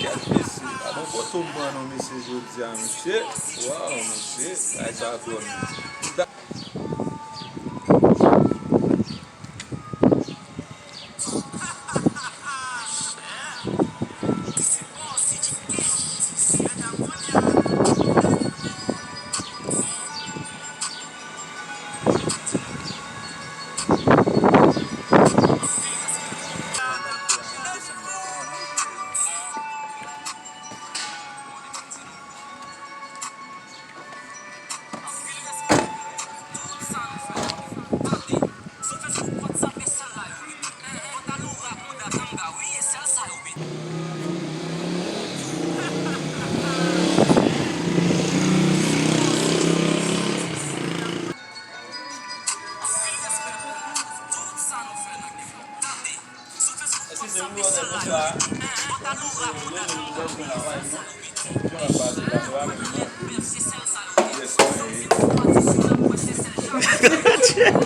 Quel messi. Ah, não botou mano nesse jogo de mexer. Uau, mexer. Aí tá dono. Esse jogo eu vou deixar. Eu